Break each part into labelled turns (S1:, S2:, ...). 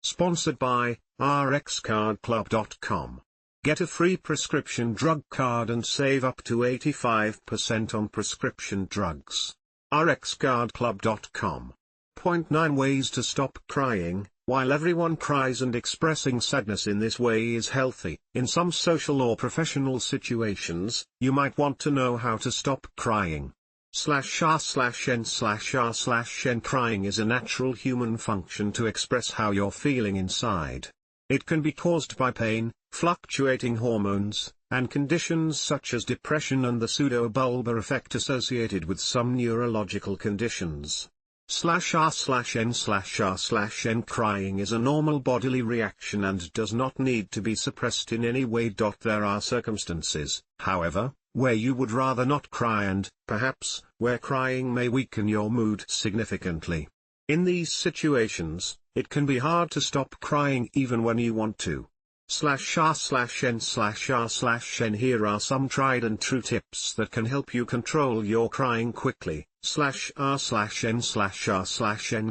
S1: Sponsored by rnrcudclub.com. Get a free prescription drug card and save up to 85% on prescription drugs. rnrcudclub.com. 9 Ways to stop crying. While everyone cries and expressing sadness in this way is healthy, in some social or professional situations, you might want to know how to stop crying. /r/n/r/n Crying is a natural human function to express how you're feeling inside. It can be caused by pain, fluctuating hormones, and conditions such as depression and the pseudobulbar effect associated with some neurological conditions. /r/n/r/n Crying is a normal bodily reaction and does not need to be suppressed in any way. There are circumstances, however, where you would rather not cry and, perhaps, where crying may weaken your mood significantly. In these situations, it can be hard to stop crying even when you want to. /r/n/r/n Here are some tried and true tips that can help you control your crying quickly. /r/n/r/n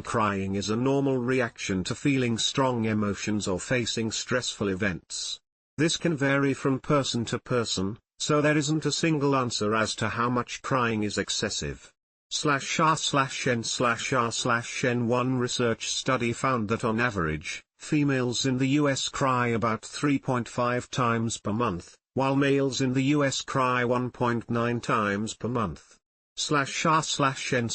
S1: Crying is a normal reaction to feeling strong emotions or facing stressful events. This can vary from person to person, so there isn't a single answer as to how much crying is excessive. /r/n/r/n One research study found that on average, females in the US cry about 3.5 times per month, while males in the US cry 1.9 times per month. /r/n/r/n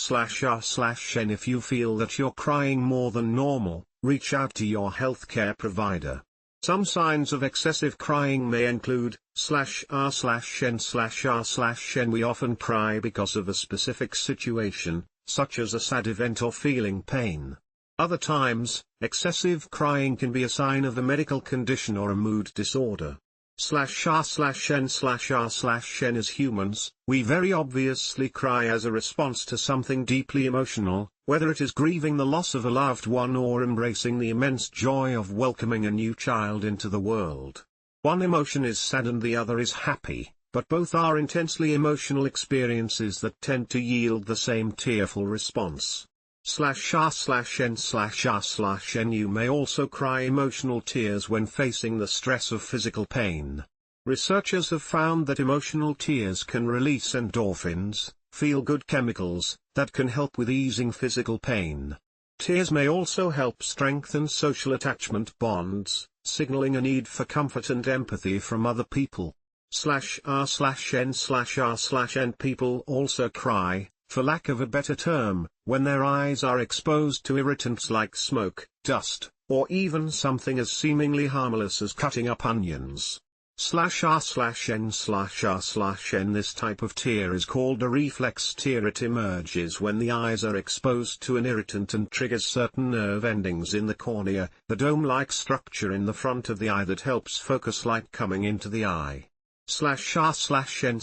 S1: If you feel that you're crying more than normal, reach out to your healthcare provider. Some signs of excessive crying may include, /r/n/r/n We often cry because of a specific situation, such as a sad event or feeling pain. Other times, excessive crying can be a sign of a medical condition or a mood disorder. /r/n/r/n As humans, we very obviously cry as a response to something deeply emotional, whether it is grieving the loss of a loved one or embracing the immense joy of welcoming a new child into the world. One emotion is sad and the other is happy, but both are intensely emotional experiences that tend to yield the same tearful response. /r/n/r/n You may also cry emotional tears when facing the stress of physical pain. Researchers have found that emotional tears can release endorphins, feel-good chemicals, that can help with easing physical pain. Tears may also help strengthen social attachment bonds, signaling a need for comfort and empathy from other people. /r/n/r/n People also cry, for lack of a better term, when their eyes are exposed to irritants like smoke, dust, or even something as seemingly harmless as cutting up onions. /r/n/r/n This type of tear is called a reflex tear. It emerges when the eyes are exposed to an irritant and triggers certain nerve endings in the cornea, the dome-like structure in the front of the eye that helps focus light coming into the eye. /r/n/r/n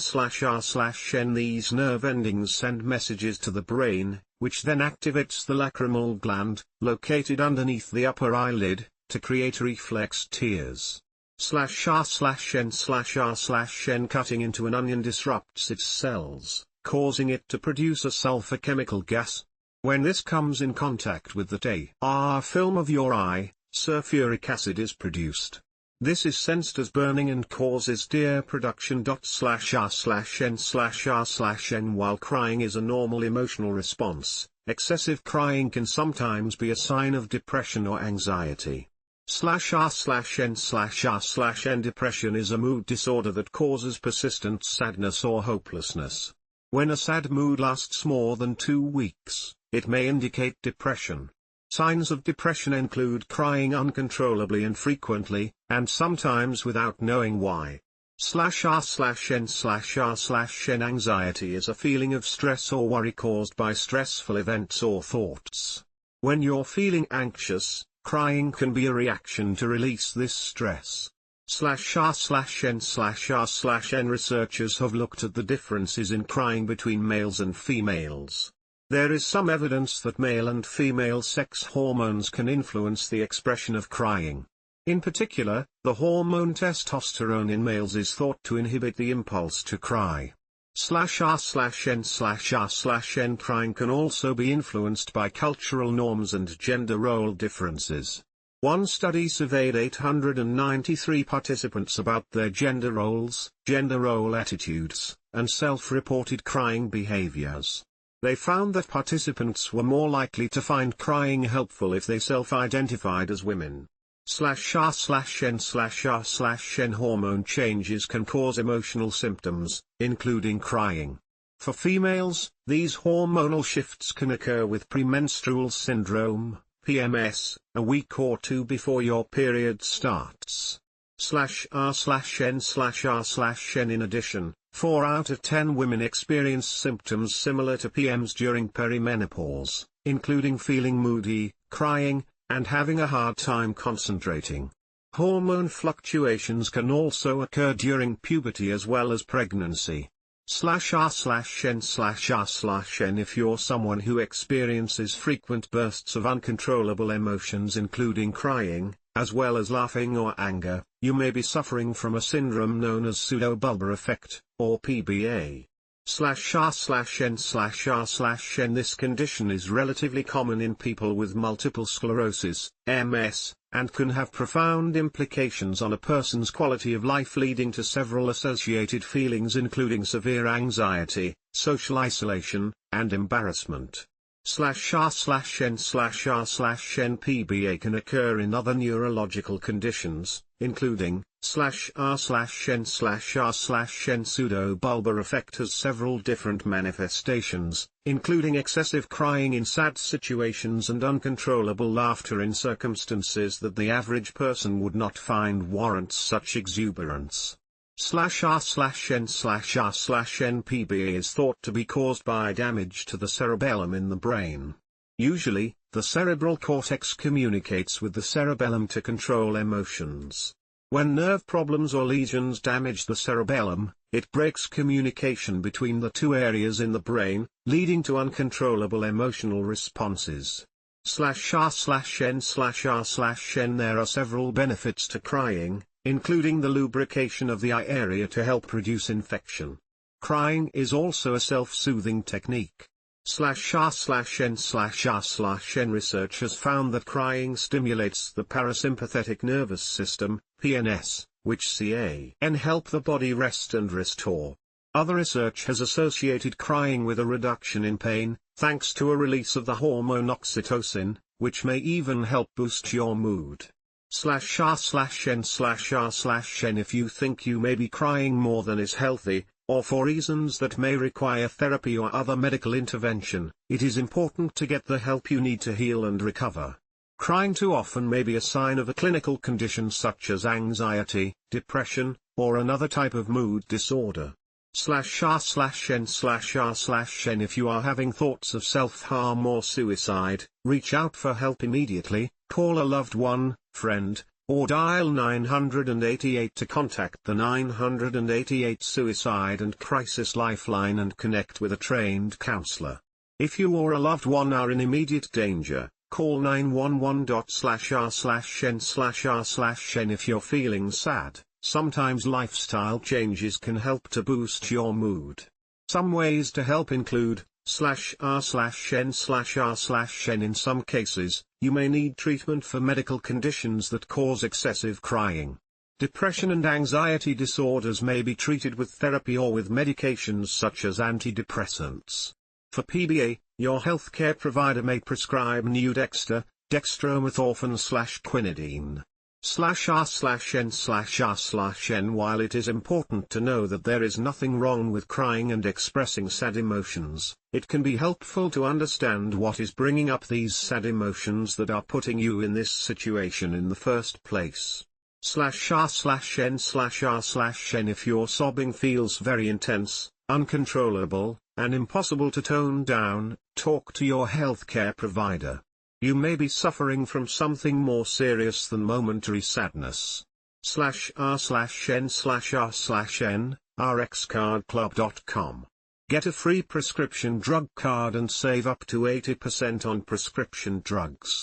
S1: These nerve endings send messages to the brain, which then activates the lacrimal gland, located underneath the upper eyelid, to create reflex tears. /r/n/r/n Cutting into an onion disrupts its cells, causing it to produce a sulfur chemical gas. When this comes in contact with the tear film of your eye, sulfuric acid is produced. This is sensed as burning and causes tear production. /r/n/r/n While crying is a normal emotional response, excessive crying can sometimes be a sign of depression or anxiety. /r/n/r/n Depression is a mood disorder that causes persistent sadness or hopelessness. When a sad mood lasts more than 2 weeks, it may indicate depression. Signs of depression include crying uncontrollably and frequently, and sometimes without knowing why. /r/n/r/n Anxiety is a feeling of stress or worry caused by stressful events or thoughts. When you're feeling anxious, crying can be a reaction to release this stress. /r/n/r/n Researchers have looked at the differences in crying between males and females. There is some evidence that male and female sex hormones can influence the expression of crying. In particular, the hormone testosterone in males is thought to inhibit the impulse to cry. /r/n/r/n Crying can also be influenced by cultural norms and gender role differences. One study surveyed 893 participants about their gender roles, gender role attitudes, and self-reported crying behaviors. They found that participants were more likely to find crying helpful if they self-identified as women. /r/n/r/n hormone changes can cause emotional symptoms, including crying. For females, these hormonal shifts can occur with premenstrual syndrome, PMS, a week or two before your period starts. /r/n/r/n In addition, 4 out of 10 women experience symptoms similar to PMS during perimenopause, including feeling moody, crying, and having a hard time concentrating. Hormone fluctuations can also occur during puberty as well as pregnancy. /r/n/r/n If you're someone who experiences frequent bursts of uncontrollable emotions including crying, as well as laughing or anger, you may be suffering from a syndrome known as pseudobulbar effect, or PBA. /r/n/r/n This condition is relatively common in people with multiple sclerosis, MS, and can have profound implications on a person's quality of life, leading to several associated feelings including severe anxiety, social isolation, and embarrassment. /r/n/r/n PBA can occur in other neurological conditions, including /r/n/r/n Pseudobulbar effect has several different manifestations, including excessive crying in sad situations and uncontrollable laughter in circumstances that the average person would not find warrants such exuberance. /r/n/r/n PBA is thought to be caused by damage to the cerebellum in the brain. Usually, the cerebral cortex communicates with the cerebellum to control emotions. When nerve problems or lesions damage the cerebellum, it breaks communication between the two areas in the brain, leading to uncontrollable emotional responses. /r/n/r/n There are several benefits to crying, including the lubrication of the eye area to help reduce infection. Crying is also a self-soothing technique. /r/n/r/n Research has found that crying stimulates the parasympathetic nervous system, PNS, which can help the body rest and restore. Other research has associated crying with a reduction in pain, thanks to a release of the hormone oxytocin, which may even help boost your mood. /r/n/r/n If you think you may be crying more than is healthy, or for reasons that may require therapy or other medical intervention, it is important to get the help you need to heal and recover. Crying too often may be a sign of a clinical condition such as anxiety, depression, or another type of mood disorder. /r/n/r/n If you are having thoughts of self-harm or suicide, reach out for help immediately, call a loved one, friend, or dial 988 to contact the 988 Suicide and Crisis Lifeline and connect with a trained counselor. If you or a loved one are in immediate danger, call 911./r/n/r/n If you're feeling sad, sometimes lifestyle changes can help to boost your mood. Some ways to help include /r/n/r/n In some cases, you may need treatment for medical conditions that cause excessive crying. Depression and anxiety disorders may be treated with therapy or with medications such as antidepressants. For PBA, your healthcare provider may prescribe new dextromethorphan/quinidine. /r/n/r/n While it is important to know that there is nothing wrong with crying and expressing sad emotions, it can be helpful to understand what is bringing up these sad emotions that are putting you in this situation in the first place. /r/n/r/n If your sobbing feels very intense, uncontrollable, and impossible to tone down, talk to your healthcare provider. You may be suffering from something more serious than momentary sadness. /r/n/r/n rxcardclub.com. Get a free prescription drug card and save up to 80% on prescription drugs.